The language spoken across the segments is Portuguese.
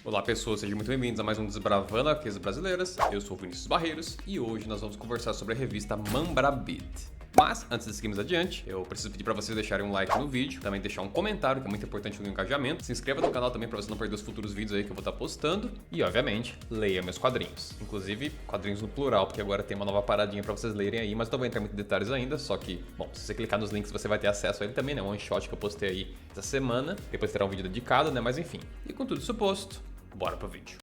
Olá pessoas, sejam muito bem-vindos a mais um Desbravando Arqueiras Brasileiras. Eu sou o Vinícius Barreiros e hoje nós vamos conversar sobre a revista Mambrabit. Mas, antes de seguirmos adiante, eu preciso pedir para vocês deixarem um like no vídeo, também deixar um comentário, que é muito importante no engajamento. Se inscreva no canal também para você não perder os futuros vídeos aí que eu vou estar postando. E, obviamente, leia meus quadrinhos. Inclusive, quadrinhos no plural, porque agora tem uma nova paradinha para vocês lerem aí, mas não vou entrar em muitos detalhes ainda, só que, bom, se você clicar nos links você vai ter acesso a ele também, né? Um one shot que eu postei aí essa semana, depois terá um vídeo dedicado, né? Mas enfim. E com tudo isso posto, bora pro vídeo.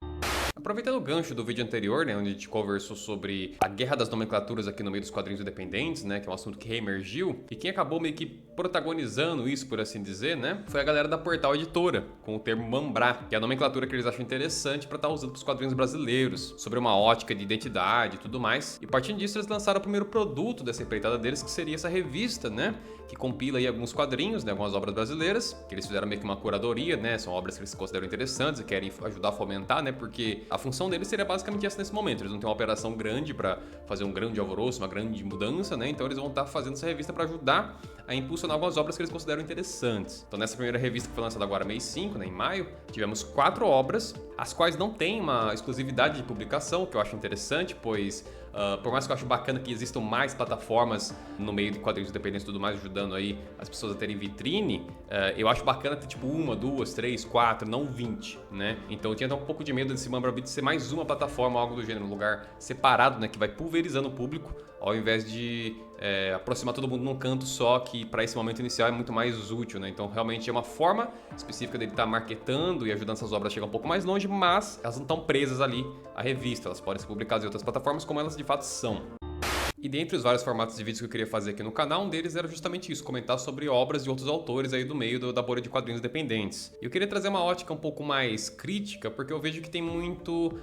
Aproveitando o gancho do vídeo anterior, né, onde a gente conversou sobre a guerra das nomenclaturas aqui no meio dos quadrinhos independentes, né, que é um assunto que reemergiu, e quem acabou meio que protagonizando isso, por assim dizer, né, foi a galera da Portal Editora, com o termo Mambrá, que é a nomenclatura que eles acham interessante para estar usando para os quadrinhos brasileiros, sobre uma ótica de identidade e tudo mais. E partindo disso, eles lançaram o primeiro produto dessa empreitada deles, que seria essa revista, né, que compila aí alguns quadrinhos, né, algumas obras brasileiras, que eles fizeram meio que uma curadoria, né, são obras que eles consideram interessantes e querem ajudar a fomentar, né, porque a função deles seria basicamente essa nesse momento. Eles não têm uma operação grande para fazer um grande alvoroço, uma grande mudança, né? Então eles vão estar fazendo essa revista para ajudar a impulsionar algumas obras que eles consideram interessantes. Então nessa primeira revista que foi lançada agora mês 5, né, em maio, tivemos 4 obras, as quais não têm uma exclusividade de publicação, que eu acho interessante, pois por mais que eu acho bacana que existam mais plataformas no meio de quadrinhos independentes e tudo mais, ajudando aí as pessoas a terem vitrine, eu acho bacana ter tipo 1, 2, 3, 4, não 20, né? Então eu tinha até um pouco de medo desse Mambrabit ser mais uma plataforma, algo do gênero, um lugar separado, né, que vai pulverizando o público, ao invés de aproximar todo mundo num canto só, que para esse momento inicial é muito mais útil, né? Então realmente é uma forma específica dele estar marketando e ajudando essas obras a chegar um pouco mais longe, mas elas não estão presas ali à revista, elas podem ser publicadas em outras plataformas como elas de fato são. E dentre os vários formatos de vídeos que eu queria fazer aqui no canal, um deles era justamente isso, comentar sobre obras de outros autores aí do meio da bolha de quadrinhos independentes. E eu queria trazer uma ótica um pouco mais crítica, porque eu vejo que tem muito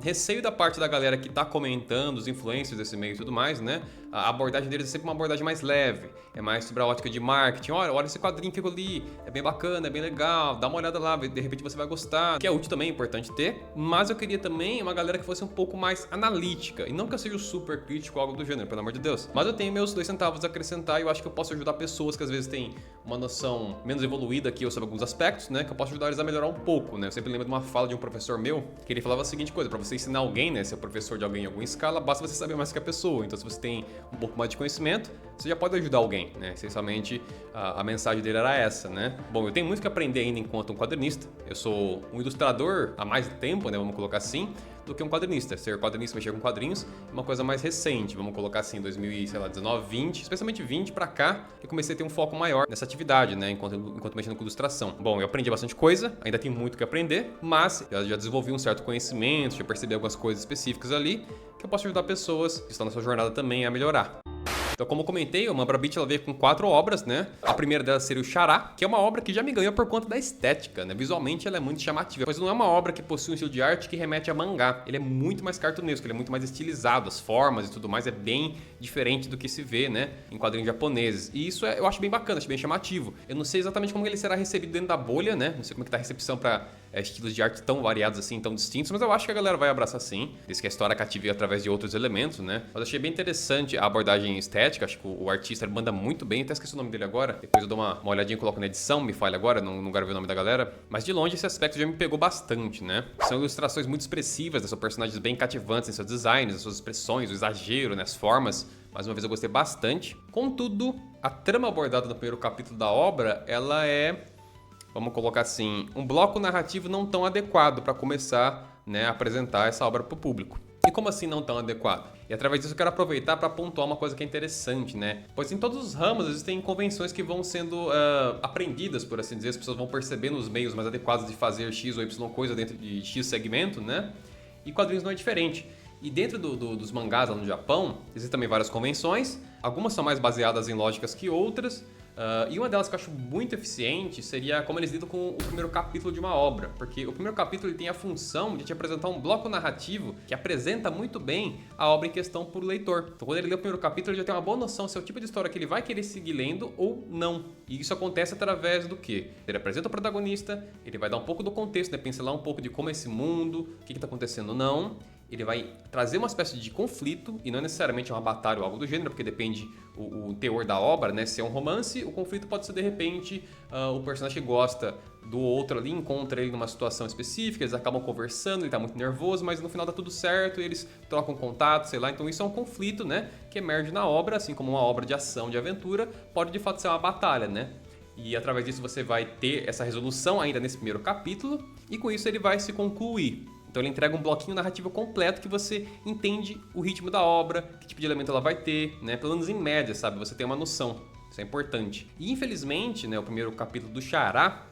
receio da parte da galera que tá comentando, os influencers desse meio e tudo mais, né? A abordagem deles é sempre uma abordagem mais leve, é mais sobre a ótica de marketing. Olha esse quadrinho que eu li, é bem bacana, é bem legal, dá uma olhada lá, de repente você vai gostar, que é útil também, é importante ter. Mas eu queria também uma galera que fosse um pouco mais analítica, e não que eu seja super crítico ou algo do gênero, pelo amor de Deus. Mas eu tenho meus 2 centavos a acrescentar e eu acho que eu posso ajudar pessoas que às vezes têm uma noção menos evoluída que eu sobre alguns aspectos, né? Que eu posso ajudar eles a melhorar um pouco, né? Eu sempre lembro de uma fala de um professor meu, que ele falava a seguinte coisa: para você ensinar alguém, né? Ser professor de alguém em alguma escala, basta você saber mais que a pessoa. Então, se você tem um pouco mais de conhecimento, você já pode ajudar alguém, né? Essencialmente, a mensagem dele era essa, né? Bom, eu tenho muito que aprender ainda enquanto um quadrinista. Eu sou um ilustrador há mais tempo, né? Vamos colocar assim, do que um quadrinista. Ser quadrinista, mexer com quadrinhos, é uma coisa mais recente. Vamos colocar assim, 2019, 20, especialmente 20 pra cá, que eu comecei a ter um foco maior nessa atividade, né? Enquanto mexendo com ilustração. Bom, eu aprendi bastante coisa, ainda tenho muito que aprender, mas eu já desenvolvi um certo conhecimento, já percebi algumas coisas específicas ali, que eu posso ajudar pessoas que estão na sua jornada também a melhorar. Então, como eu comentei, a Mambrabit ela veio com 4 obras, né? A primeira delas seria o Xará, que é uma obra que já me ganhou por conta da estética, né? Visualmente ela é muito chamativa, mas não é uma obra que possui um estilo de arte que remete a mangá. Ele é muito mais cartunesco, ele é muito mais estilizado, as formas e tudo mais é bem diferente do que se vê, né, em quadrinhos japoneses. E isso eu acho bem bacana, acho bem chamativo. Eu não sei exatamente como ele será recebido dentro da bolha, né? Não sei como é que tá a recepção para estilos de arte tão variados assim, tão distintos, mas eu acho que a galera vai abraçar sim, desde que a história cative através de outros elementos, né? Mas achei bem interessante a abordagem estética, acho que o artista manda muito bem, até esqueci o nome dele agora, depois eu dou uma olhadinha e coloco na edição, me falha agora, não quero ver o nome da galera, mas de longe esse aspecto já me pegou bastante, né? São ilustrações muito expressivas, né? São personagens bem cativantes em seus designs, as suas expressões, o exagero, né? As formas. Mais uma vez eu gostei bastante. Contudo, a trama abordada no primeiro capítulo da obra, ela é, vamos colocar assim, um bloco narrativo não tão adequado para começar, né, a apresentar essa obra para o público. E como assim não tão adequado? E através disso eu quero aproveitar para pontuar uma coisa que é interessante, né? Pois em todos os ramos existem convenções que vão sendo aprendidas, por assim dizer, as pessoas vão percebendo os meios mais adequados de fazer X ou Y coisa dentro de X segmento, né? E quadrinhos não é diferente. E dentro dos mangás lá no Japão, existem também várias convenções, algumas são mais baseadas em lógicas que outras, e uma delas que eu acho muito eficiente seria como eles lidam com o primeiro capítulo de uma obra, porque o primeiro capítulo ele tem a função de te apresentar um bloco narrativo que apresenta muito bem a obra em questão para o leitor. Então quando ele lê o primeiro capítulo, ele já tem uma boa noção se é o tipo de história que ele vai querer seguir lendo ou não. E isso acontece através do quê? Ele apresenta o protagonista, ele vai dar um pouco do contexto, né? Pincelar um pouco de como é esse mundo, o que está acontecendo ou não. ele vai trazer uma espécie de conflito, e não necessariamente uma batalha ou algo do gênero, porque depende o teor da obra, né? Se é um romance, o conflito pode ser, de repente, o personagem gosta do outro ali, encontra ele numa situação específica, eles acabam conversando, ele tá muito nervoso, mas no final tá tudo certo, e eles trocam contato, sei lá. Então isso é um conflito, né? Que emerge na obra, assim como uma obra de ação, de aventura, pode de fato ser uma batalha, né? E através disso você vai ter essa resolução ainda nesse primeiro capítulo, e com isso ele vai se concluir. Então ele entrega um bloquinho narrativo completo que você entende o ritmo da obra, que tipo de elemento ela vai ter, né? Pelo menos em média, sabe? Você tem uma noção. Isso é importante. E infelizmente, né, o primeiro capítulo do Xará,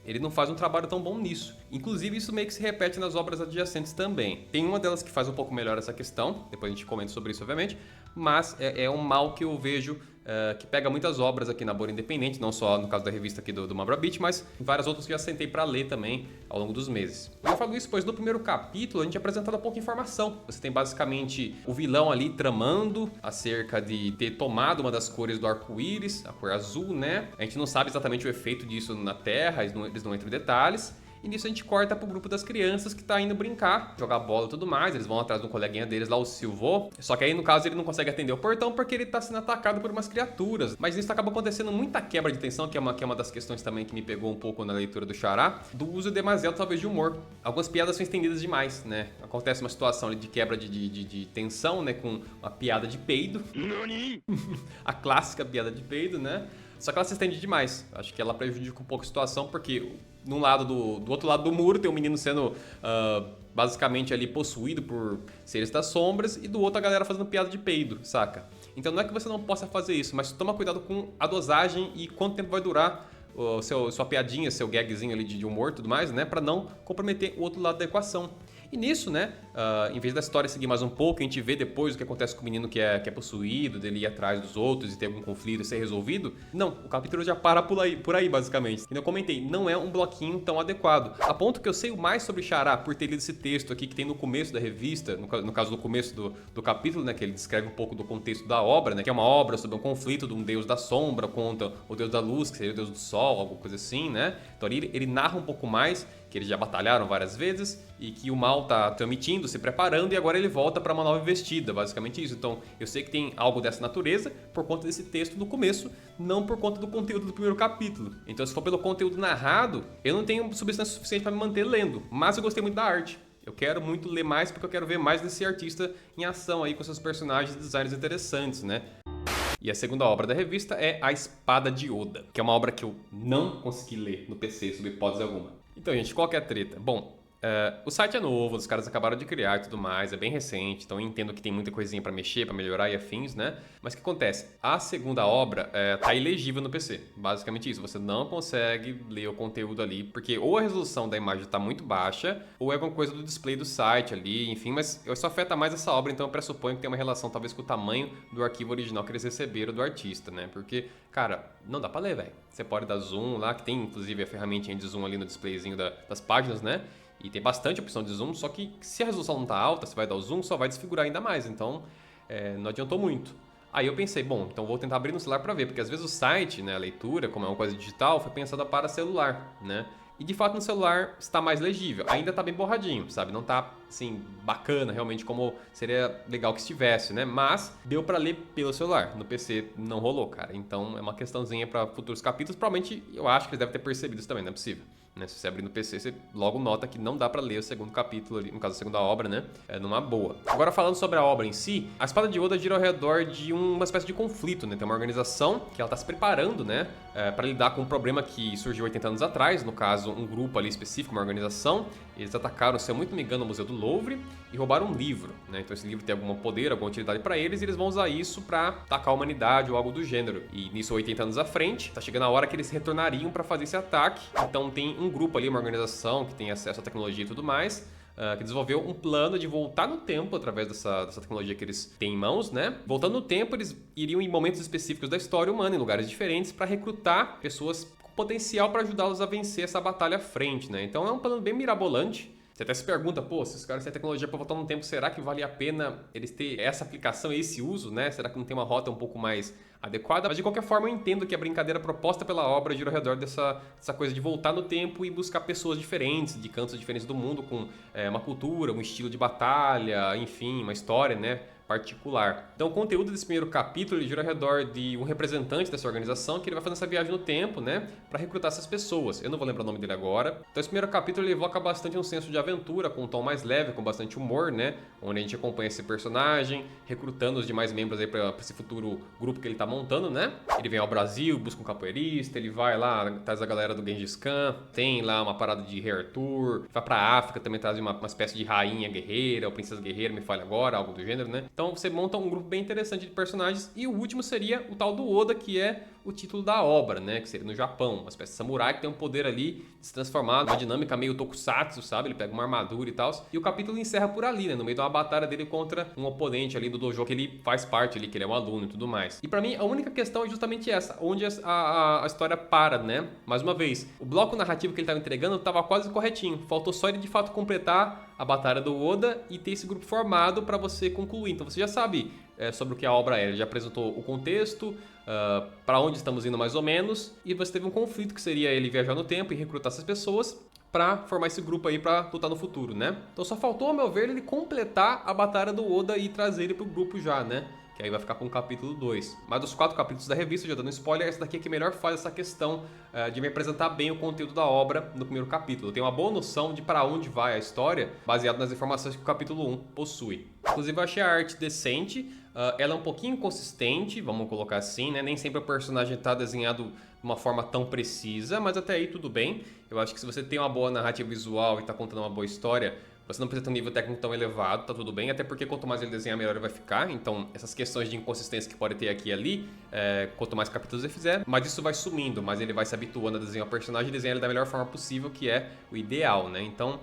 ele não faz um trabalho tão bom nisso. Inclusive, isso meio que se repete nas obras adjacentes também. Tem uma delas que faz um pouco melhor essa questão, depois a gente comenta sobre isso, obviamente, mas é um mal que eu vejo que pega muitas obras aqui na Bora Independente, não só no caso da revista aqui do Mambra Beat, mas várias outras que eu já sentei para ler também ao longo dos meses. Eu falo isso pois no primeiro capítulo a gente é apresentado pouca informação. Você tem basicamente o vilão ali tramando acerca de ter tomado uma das cores do arco-íris, a cor azul, né? A gente não sabe exatamente o efeito disso na Terra, eles não entram em detalhes. E nisso a gente corta pro grupo das crianças que tá indo brincar, jogar bola e tudo mais. Eles vão atrás de um coleguinha deles lá, o Silvô. Só que aí, no caso, ele não consegue atender o portão porque ele tá sendo atacado por umas criaturas. Mas nisso acaba acontecendo muita quebra de tensão, que é uma das questões também que me pegou um pouco na leitura do Xará, do uso demasiado, talvez, de humor. Algumas piadas são estendidas demais, né? Acontece uma situação ali de quebra de tensão, né? Com uma piada de peido. A clássica piada de peido, né? Só que ela se estende demais. Acho que ela prejudica um pouco a situação, porque do outro lado do muro tem um menino sendo basicamente ali possuído por seres das sombras, e do outro a galera fazendo piada de peido, saca? Então não é que você não possa fazer isso, mas toma cuidado com a dosagem e quanto tempo vai durar sua piadinha, seu gagzinho ali de humor e tudo mais, né? Pra não comprometer o outro lado da equação. E nisso, né, em vez da história seguir mais um pouco, a gente vê depois o que acontece com o menino que é possuído, dele ir atrás dos outros e ter algum conflito e ser resolvido. Não, o capítulo já para por aí basicamente. E eu comentei, não é um bloquinho tão adequado. A ponto que eu sei mais sobre Xará por ter lido esse texto aqui que tem no começo da revista, no caso do começo do capítulo, né, que ele descreve um pouco do contexto da obra, né, que é uma obra sobre um conflito de um deus da sombra contra o deus da luz, que seria o deus do sol, alguma coisa assim, né? Então ele narra um pouco mais, que eles já batalharam várias vezes e que o mal tá transmitindo, se preparando, e agora ele volta para uma nova investida, basicamente isso. Então eu sei que tem algo dessa natureza por conta desse texto do começo, não por conta do conteúdo do primeiro capítulo. Então se for pelo conteúdo narrado, eu não tenho substância suficiente para me manter lendo, mas eu gostei muito da arte. Eu quero muito ler mais porque eu quero ver mais desse artista em ação aí com seus personagens e designs interessantes, né? E a segunda obra da revista é A Espada de Oda, que é uma obra que eu não consegui ler no PC, sob hipótese alguma. Então, gente, qual que é a treta? Bom, o site é novo, os caras acabaram de criar e tudo mais, é bem recente, então eu entendo que tem muita coisinha pra mexer, pra melhorar e afins, né? Mas o que acontece? A segunda obra tá ilegível no PC, basicamente isso. Você não consegue ler o conteúdo ali, porque ou a resolução da imagem tá muito baixa, ou é alguma coisa do display do site ali, enfim, mas isso afeta mais essa obra, então eu pressuponho que tem uma relação talvez com o tamanho do arquivo original que eles receberam do artista, né? Porque, cara, não dá pra ler, velho. Você pode dar zoom lá, que tem inclusive a ferramentinha de zoom ali no displayzinho das páginas, né? E tem bastante opção de zoom, só que se a resolução não tá alta, você vai dar o zoom, só vai desfigurar ainda mais, então não adiantou muito. Aí eu pensei, bom, então vou tentar abrir no celular para ver, porque às vezes o site, né, a leitura, como é uma coisa digital, foi pensada para celular, né? E de fato no celular está mais legível, ainda tá bem borradinho, sabe? Não tá, assim, bacana realmente como seria legal que estivesse, né? Mas deu para ler pelo celular, no PC não rolou, cara. Então é uma questãozinha para futuros capítulos, provavelmente eu acho que eles devem ter percebido isso também, não é possível. Né? Se você abrir no PC, você logo nota que não dá pra ler o segundo capítulo ali, no caso a segunda obra, né? Numa boa. Agora falando sobre a obra em si, a Espada de Oda gira ao redor de uma espécie de conflito, né? Tem uma organização que ela tá se preparando, né? Pra lidar com um problema que surgiu 80 anos atrás, no caso um grupo ali específico, uma organização. Eles atacaram, se eu muito me engano, o Museu do Louvre e roubaram um livro, né? Então esse livro tem algum poder, alguma utilidade pra eles, e eles vão usar isso pra atacar a humanidade ou algo do gênero. E nisso 80 anos à frente, tá chegando a hora que eles retornariam pra fazer esse ataque. Então tem um grupo ali, uma organização que tem acesso à tecnologia e tudo mais, que desenvolveu um plano de voltar no tempo através dessa tecnologia que eles têm em mãos, né? Voltando no tempo, eles iriam em momentos específicos da história humana, em lugares diferentes, para recrutar pessoas com potencial para ajudá-los a vencer essa batalha à frente, né? Então é um plano bem mirabolante, Você até se pergunta, pô, se os caras têm tecnologia para voltar no tempo, será que vale a pena eles ter essa aplicação, esse uso, né? Será que não tem uma rota um pouco mais adequada? Mas de qualquer forma eu entendo que a brincadeira proposta pela obra gira ao redor dessa coisa de voltar no tempo e buscar pessoas diferentes, de cantos diferentes do mundo, com uma cultura, um estilo de batalha, enfim, uma história, né? Particular. Então o conteúdo desse primeiro capítulo ele gira ao redor de um representante dessa organização que ele vai fazer essa viagem no tempo, né, para recrutar essas pessoas. Eu não vou lembrar o nome dele agora. Então esse primeiro capítulo ele evoca bastante um senso de aventura, com um tom mais leve, com bastante humor, né, onde a gente acompanha esse personagem recrutando os demais membros aí para esse futuro grupo que ele tá montando, né? Ele vem ao Brasil, busca um capoeirista, ele vai lá, traz a galera do Gengis Khan, tem lá uma parada de Rei Arthur, vai pra África, também traz uma espécie de rainha guerreira, ou princesa guerreira, me fale agora, algo do gênero, né? Então você monta um grupo bem interessante de personagens e o último seria o tal do Oda, que é o título da obra, né? Que seria no Japão, uma espécie de samurai que tem um poder ali de se transformar numa dinâmica meio tokusatsu, sabe? Ele pega uma armadura e tal. E o capítulo encerra por ali, né? No meio de uma batalha dele contra um oponente ali do dojo que ele faz parte ali, que ele é um aluno e tudo mais. E pra mim, a única questão é justamente essa, onde a história para, né? Mais uma vez, o bloco narrativo que ele estava entregando estava quase corretinho. Faltou só ele de fato completar a batalha do Oda e ter esse grupo formado para você concluir. Então você já sabe sobre o que a obra é. Ele já apresentou o contexto, para onde estamos indo mais ou menos, e você teve um conflito que seria ele viajar no tempo e recrutar essas pessoas para formar esse grupo aí para lutar no futuro, né? Então só faltou, ao meu ver, ele completar a batalha do Oda e trazer ele pro grupo já, né? Que aí vai ficar com o capítulo 2. Mas dos 4 capítulos da revista, já dando spoiler, essa daqui é que melhor faz essa questão de me apresentar bem o conteúdo da obra no primeiro capítulo. Eu tenho uma boa noção de para onde vai a história, baseado nas informações que o capítulo 1 possui. Inclusive eu achei a arte decente, ela é um pouquinho inconsistente, vamos colocar assim, né? Nem sempre o personagem está desenhado de uma forma tão precisa, mas até aí tudo bem. Eu acho que se você tem uma boa narrativa visual e está contando uma boa história, você não precisa ter um nível técnico tão elevado, tá tudo bem, até porque quanto mais ele desenhar, melhor ele vai ficar. Então, essas questões de inconsistência que pode ter aqui e ali, quanto mais capítulos ele fizer, mas isso vai sumindo, mas ele vai se habituando a desenhar o personagem e desenhar ele da melhor forma possível, que é o ideal, né? Então,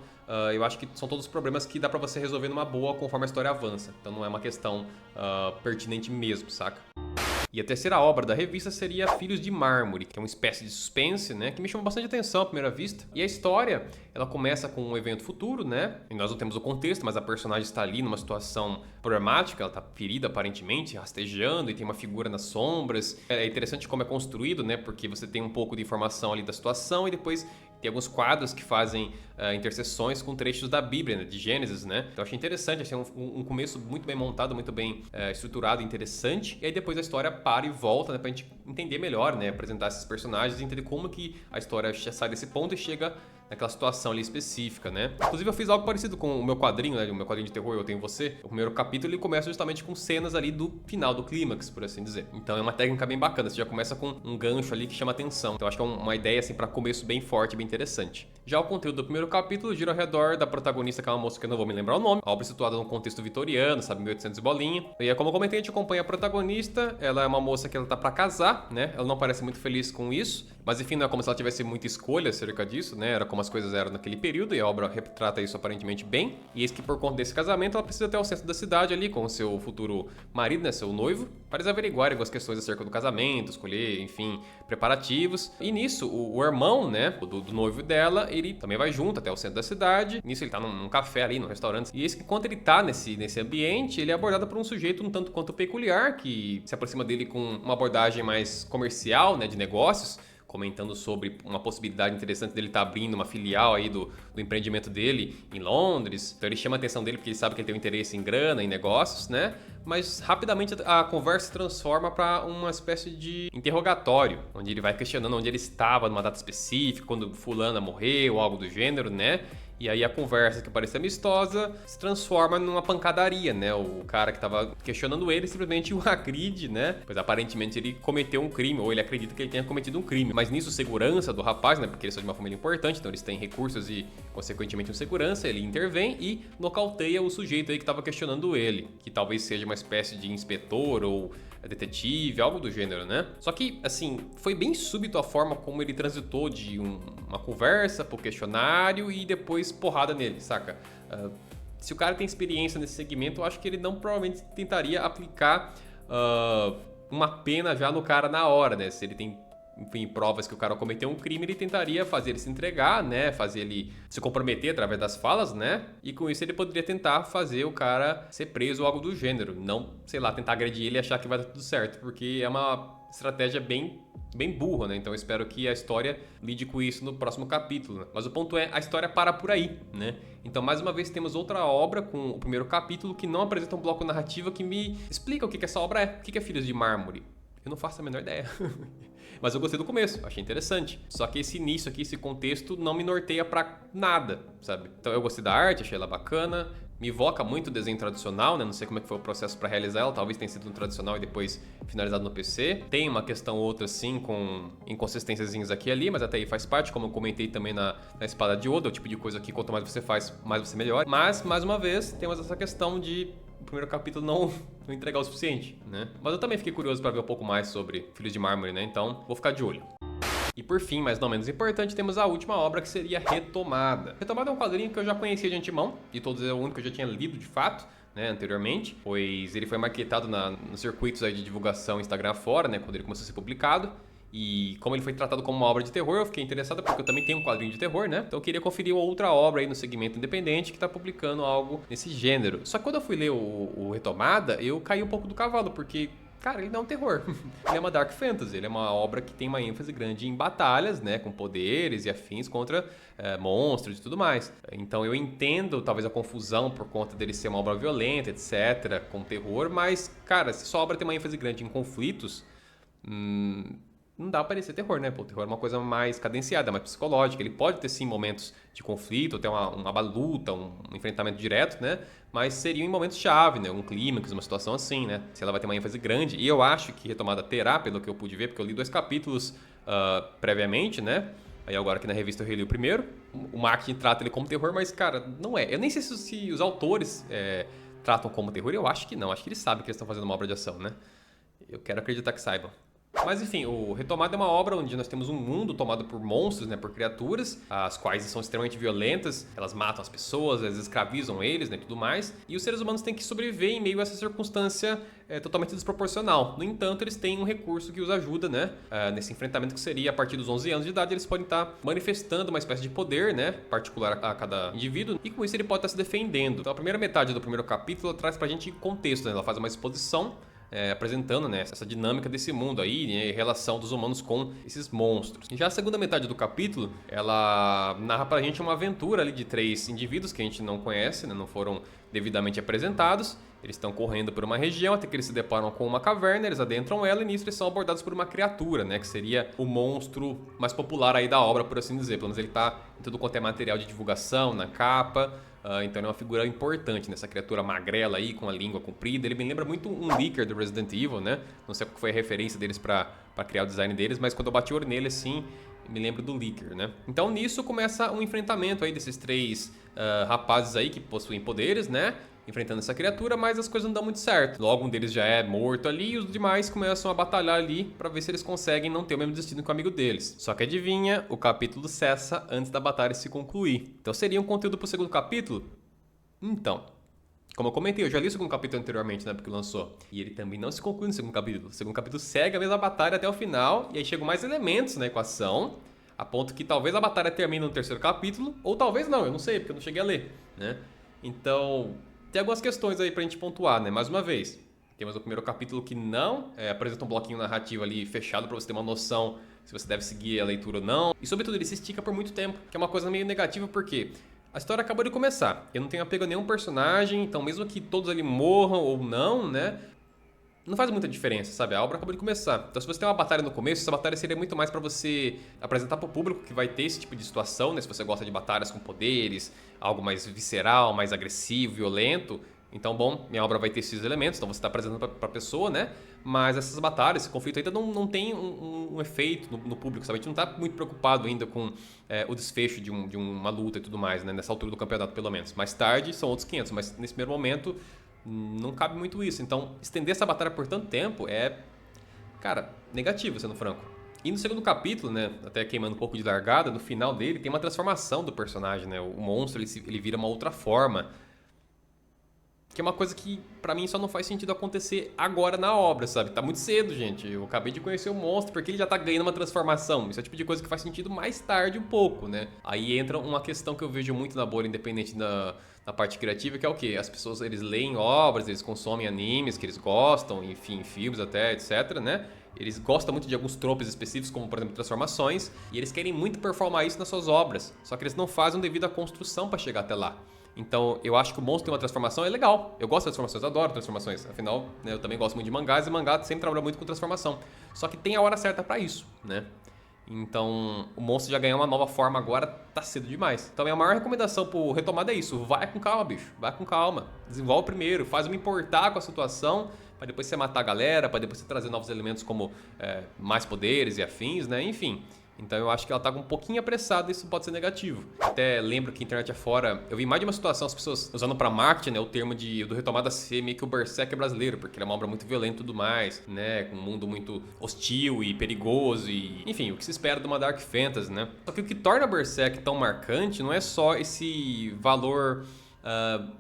eu acho que são todos problemas que dá pra você resolver numa boa conforme a história avança. Então, não é uma questão pertinente mesmo, saca? E a terceira obra da revista seria Filhos de Mármore, que é uma espécie de suspense, né, que me chamou bastante atenção à primeira vista. E a história, ela começa com um evento futuro, né, e nós não temos o contexto, mas a personagem está ali numa situação problemática, ela está ferida aparentemente, rastejando, e tem uma figura nas sombras. É interessante como é construído, né, porque você tem um pouco de informação ali da situação e depois tem alguns quadros que fazem interseções com trechos da Bíblia, né, de Gênesis, né? Então eu achei interessante, achei um começo muito bem montado, muito bem estruturado, interessante. E aí depois a história para e volta, né, pra gente entender melhor, né, apresentar esses personagens e entender como que a história sai desse ponto e chega naquela situação ali específica, né? Inclusive eu fiz algo parecido com o meu quadrinho, né? O meu quadrinho de terror, Eu Tenho Você. O primeiro capítulo ele começa justamente com cenas ali do final do clímax, por assim dizer. Então é uma técnica bem bacana, você já começa com um gancho ali que chama atenção. Então acho que é uma ideia assim para começo bem forte, bem interessante. Já o conteúdo do primeiro capítulo gira ao redor da protagonista, que é uma moça que eu não vou me lembrar o nome. A obra é situada num contexto vitoriano, sabe, 1800 e bolinha. E como eu comentei, a gente acompanha a protagonista. Ela é uma moça que ela tá para casar, né? Ela não parece muito feliz com isso, mas enfim, não é como se ela tivesse muita escolha acerca disso, né? Era como as coisas eram naquele período e a obra retrata isso aparentemente bem. E eis que por conta desse casamento ela precisa ter o centro da cidade ali com o seu futuro marido, né, seu noivo, para eles averiguarem algumas questões acerca do casamento, escolher, enfim, preparativos. E nisso, o irmão, né, do noivo dela, ele também vai junto até o centro da cidade. Nisso ele tá num café ali, num restaurante. E eis que enquanto ele tá nesse ambiente, ele é abordado por um sujeito um tanto quanto peculiar, que se aproxima dele com uma abordagem mais comercial, né, de negócios, comentando sobre uma possibilidade interessante dele estar abrindo uma filial aí do empreendimento dele em Londres. Então ele chama a atenção dele porque ele sabe que ele tem um interesse em grana, em negócios, né? Mas rapidamente a conversa se transforma para uma espécie de interrogatório, onde ele vai questionando onde ele estava numa data específica, quando fulana morreu ou algo do gênero, né? E aí a conversa que parecia amistosa se transforma numa pancadaria, né? O cara que tava questionando ele simplesmente o agride, né? Pois aparentemente ele cometeu um crime, ou ele acredita que ele tenha cometido um crime. Mas nisso, segurança do rapaz, né? Porque eles são de uma família importante, então eles têm recursos e, consequentemente, um segurança. Ele intervém e nocauteia o sujeito aí que tava questionando ele, que talvez seja uma espécie de inspetor ou detetive, algo do gênero, né? Só que, assim, foi bem súbito a forma como ele transitou de uma conversa pro questionário e depois porrada nele, saca? Se o cara tem experiência nesse segmento, eu acho que ele não provavelmente tentaria aplicar uma pena já no cara na hora, né? Se ele tem enfim, provas que o cara cometeu um crime, ele tentaria fazer ele se entregar, né? Fazer ele se comprometer através das falas, né? E com isso ele poderia tentar fazer o cara ser preso ou algo do gênero. Não, sei lá, tentar agredir ele e achar que vai dar tudo certo, porque é uma estratégia bem burra, né? Então eu espero que a história lide com isso no próximo capítulo, né? Mas o ponto é, a história para por aí, né? Então mais uma vez temos outra obra com o primeiro capítulo que não apresenta um bloco narrativo que me explica o que essa obra é. O que é Filhos de Mármore? Eu não faço a menor ideia. Mas eu gostei do começo, achei interessante. Só que esse início aqui, esse contexto, não me norteia pra nada, sabe? Então eu gostei da arte, achei ela bacana. Me evoca muito o desenho tradicional, né? Não sei como é que foi o processo pra realizar ela. Talvez tenha sido no tradicional e depois finalizado no PC. Tem uma questão ou outra, sim, com inconsistênciazinhas aqui e ali, mas até aí faz parte, como eu comentei também na Espada de Oda. É o tipo de coisa que quanto mais você faz, mais você melhora. Mas, mais uma vez, temos essa questão de o primeiro capítulo não entregar o suficiente, né? Mas eu também fiquei curioso para ver um pouco mais sobre Filhos de Mármore, né? Então, vou ficar de olho. E por fim, mas não menos importante, temos a última obra, que seria Retomada. Retomada é um quadrinho que eu já conhecia de antemão, de todos é o único que eu já tinha lido de fato, né, anteriormente, pois ele foi maquetado nos circuitos aí de divulgação Instagram fora, né, quando ele começou a ser publicado. E como ele foi tratado como uma obra de terror, eu fiquei interessado porque eu também tenho um quadrinho de terror, né? Então eu queria conferir outra obra aí no segmento independente que tá publicando algo nesse gênero. Só que quando eu fui ler o Retomada, eu caí um pouco do cavalo, porque, cara, ele não é um terror. Ele é uma dark fantasy, ele é uma obra que tem uma ênfase grande em batalhas, né? Com poderes e afins contra monstros e tudo mais. Então eu entendo, talvez, a confusão por conta dele ser uma obra violenta, etc., com terror, mas, cara, se sua obra tem uma ênfase grande em conflitos, não dá pra parecer terror, né? Pô, o terror é uma coisa mais cadenciada, mais psicológica. Ele pode ter, sim, momentos de conflito, até uma luta, um enfrentamento direto, né? Mas seriam em momentos-chave, né? Um clímax, uma situação assim, né? Se ela vai ter uma ênfase grande. E eu acho que Retomada terá, pelo que eu pude ver, porque eu li 2 capítulos previamente, né? Aí agora aqui na revista eu reli o primeiro. O marketing trata ele como terror, mas, cara, não é. Eu nem sei se os autores tratam como terror. Eu acho que não. Acho que eles sabem que eles estão fazendo uma obra de ação, né? Eu quero acreditar que saibam. Mas enfim, o Retomada é uma obra onde nós temos um mundo tomado por monstros, né, por criaturas, as quais são extremamente violentas, elas matam as pessoas, às vezes escravizam eles, né, e tudo mais, e os seres humanos têm que sobreviver em meio a essa circunstância totalmente desproporcional. No entanto, eles têm um recurso que os ajuda, né, nesse enfrentamento, que seria a partir dos 11 anos de idade, eles podem estar manifestando uma espécie de poder, né, particular a cada indivíduo, e com isso ele pode estar se defendendo. Então a primeira metade do primeiro capítulo traz pra gente contexto, né, ela faz uma exposição apresentando, né, essa dinâmica desse mundo aí, né, e relação dos humanos com esses monstros. E já a segunda metade do capítulo, ela narra pra gente uma aventura ali de 3 indivíduos que a gente não conhece, né, não foram devidamente apresentados. Eles estão correndo por uma região até que eles se deparam com uma caverna, eles adentram ela e nisso eles são abordados por uma criatura, né, que seria o monstro mais popular aí da obra, por assim dizer. Pelo menos ele tá em tudo quanto é material de divulgação, na capa. Então ele é uma figura importante nessa criatura magrela aí, com a língua comprida. Ele me lembra muito um Licker do Resident Evil, né? Não sei qual foi a referência deles pra criar o design deles, mas quando eu bati o olho nele assim, me lembro do Licker, né? Então nisso começa um enfrentamento aí desses 3 rapazes aí que possuem poderes, né? Enfrentando essa criatura, mas as coisas não dão muito certo. Logo um deles já é morto ali e os demais começam a batalhar ali pra ver se eles conseguem não ter o mesmo destino que o amigo deles. Só que adivinha, o capítulo cessa antes da batalha se concluir. Então seria um conteúdo pro segundo capítulo? Então, como eu comentei, eu já li o segundo capítulo anteriormente, né, porque lançou. E ele também não se conclui no segundo capítulo. O segundo capítulo segue a mesma batalha até o final e aí chegam mais elementos na equação, a ponto que talvez a batalha termine no terceiro capítulo, ou talvez não, eu não sei, porque eu não cheguei a ler, né? Então, tem algumas questões aí pra gente pontuar, né? Mais uma vez, temos o primeiro capítulo que não apresenta um bloquinho narrativo ali fechado pra você ter uma noção se você deve seguir a leitura ou não. E sobretudo ele se estica por muito tempo, que é uma coisa meio negativa porque a história acabou de começar. Eu não tenho apego a nenhum personagem, então mesmo que todos ali morram ou não, né? Não faz muita diferença, sabe? A obra acabou de começar. Então se você tem uma batalha no começo, essa batalha seria muito mais pra você apresentar pro público que vai ter esse tipo de situação, né? Se você gosta de batalhas com poderes, algo mais visceral, mais agressivo, violento. Então, bom, minha obra vai ter esses elementos, então você está apresentando pra pessoa, né? Mas essas batalhas, esse conflito ainda não tem um efeito no público, sabe? A gente não tá muito preocupado ainda com o desfecho de uma luta e tudo mais, né? Nessa altura do campeonato, pelo menos. Mais tarde, são outros 500, mas nesse primeiro momento não cabe muito isso. Então, estender essa batalha por tanto tempo é, cara, negativo, sendo franco. E no segundo capítulo, né, até queimando um pouco de largada, no final dele tem uma transformação do personagem, né? O monstro, ele vira uma outra forma, que é uma coisa que pra mim só não faz sentido acontecer agora na obra, sabe? Tá muito cedo, gente. Eu acabei de conhecer o monstro porque ele já tá ganhando uma transformação. Isso é o tipo de coisa que faz sentido mais tarde um pouco, né? Aí entra uma questão que eu vejo muito na bolha independente na parte criativa, que é o quê? As pessoas, eles leem obras, eles consomem animes que eles gostam, enfim, filmes até, etc, né? Eles gostam muito de alguns tropes específicos, como por exemplo transformações, e eles querem muito performar isso nas suas obras, só que eles não fazem devido à construção para chegar até lá. Então, eu acho que o monstro tem uma transformação, é legal. Eu gosto de transformações, eu adoro transformações. Afinal, né, eu também gosto muito de mangás e mangá sempre trabalha muito com transformação. Só que tem a hora certa pra isso, né? Então, o monstro já ganhou uma nova forma agora, tá cedo demais. Então, a minha maior recomendação pro retomada é isso. Vai com calma, bicho. Vai com calma. Desenvolve primeiro, faz eu me importar com a situação, pra depois você matar a galera, pra depois você trazer novos elementos como mais poderes e afins, né? Enfim. Então eu acho que ela tá um pouquinho apressada e isso pode ser negativo. Até lembro que internet afora, eu vi mais de uma situação, as pessoas usando pra marketing, né, o termo do retomada ser meio que o Berserk brasileiro, porque ele é uma obra muito violenta e tudo mais, né, com um mundo muito hostil e perigoso e, enfim, o que se espera de uma Dark Fantasy, né. Só que o que torna Berserk tão marcante não é só esse valor,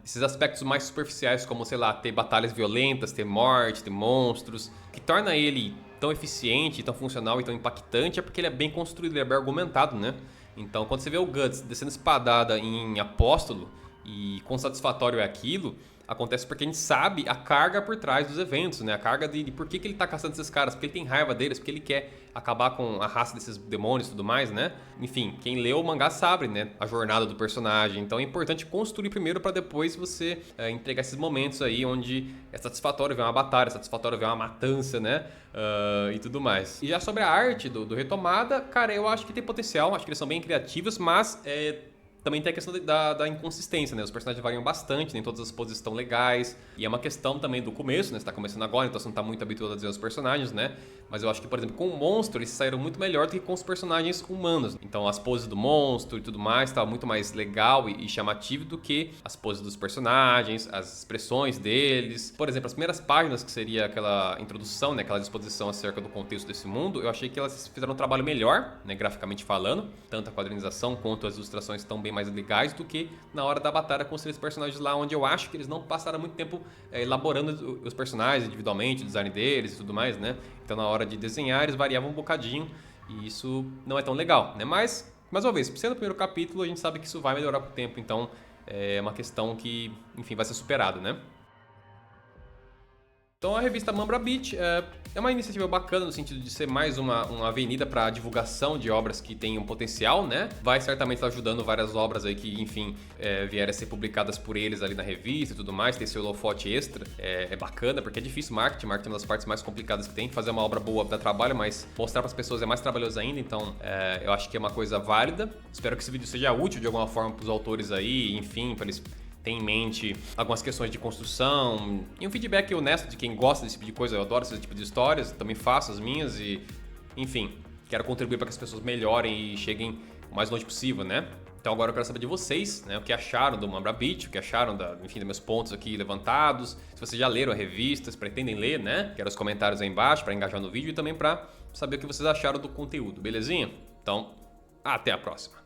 esses aspectos mais superficiais como, sei lá, ter batalhas violentas, ter morte, ter monstros. O que torna ele tão eficiente, tão funcional e tão impactante é porque ele é bem construído, ele é bem argumentado, né? Então, quando você vê o Guts descendo espadada em Apóstolo e quão satisfatório é aquilo, acontece porque a gente sabe a carga por trás dos eventos, né? A carga de por que ele tá caçando esses caras, porque ele tem raiva deles, porque ele quer acabar com a raça desses demônios e tudo mais, né? Enfim, quem leu o mangá sabe, né? A jornada do personagem. Então é importante construir primeiro para depois você entregar esses momentos aí onde é satisfatório ver uma batalha, é satisfatório ver uma matança, né? E tudo mais. E já sobre a arte do Retomada, cara, eu acho que tem potencial, acho que eles são bem criativos, mas também tem a questão da inconsistência, né? Os personagens variam bastante, nem todas as poses estão legais. E é uma questão também do começo, né? Você tá começando agora, então você não tá muito habituado a dizer os personagens, né? Mas eu acho que, por exemplo, com o monstro, eles saíram muito melhor do que com os personagens humanos. Então as poses do monstro e tudo mais tava muito mais legal e chamativo do que as poses dos personagens, as expressões deles. Por exemplo, as primeiras páginas, que seria aquela introdução, né? Aquela disposição acerca do contexto desse mundo, eu achei que elas fizeram um trabalho melhor, né? Graficamente falando. Tanto a quadrinização quanto as ilustrações estão bem mais legais do que na hora da batalha com os três personagens lá, onde eu acho que eles não passaram muito tempo elaborando os personagens individualmente, o design deles e tudo mais, né? Então na hora de desenhar eles variavam um bocadinho e isso não é tão legal, né? Mas, mais uma vez, sendo o primeiro capítulo, a gente sabe que isso vai melhorar com o tempo, então é uma questão que, enfim, vai ser superado, né? Então a revista Mambra Beat é uma iniciativa bacana no sentido de ser mais uma avenida para divulgação de obras que tenham potencial, né? Vai certamente estar ajudando várias obras aí que, enfim, vierem a ser publicadas por eles ali na revista e tudo mais, ter esse holofote extra. É bacana, porque é difícil marketing é uma das partes mais complicadas que tem. Fazer uma obra boa dá trabalho, mas mostrar para as pessoas é mais trabalhoso ainda, então eu acho que é uma coisa válida. Espero que esse vídeo seja útil de alguma forma para os autores aí, enfim, para eles tem em mente algumas questões de construção e um feedback honesto de quem gosta desse tipo de coisa. Eu adoro esse tipo de histórias, também faço as minhas e, enfim, quero contribuir para que as pessoas melhorem e cheguem o mais longe possível, né? Então agora eu quero saber de vocês, né? O que acharam do Mambra Beat, o que acharam enfim, dos meus pontos aqui levantados. Se vocês já leram a revista, se pretendem ler, né? Quero os comentários aí embaixo para engajar no vídeo e também para saber o que vocês acharam do conteúdo, belezinha? Então, até a próxima!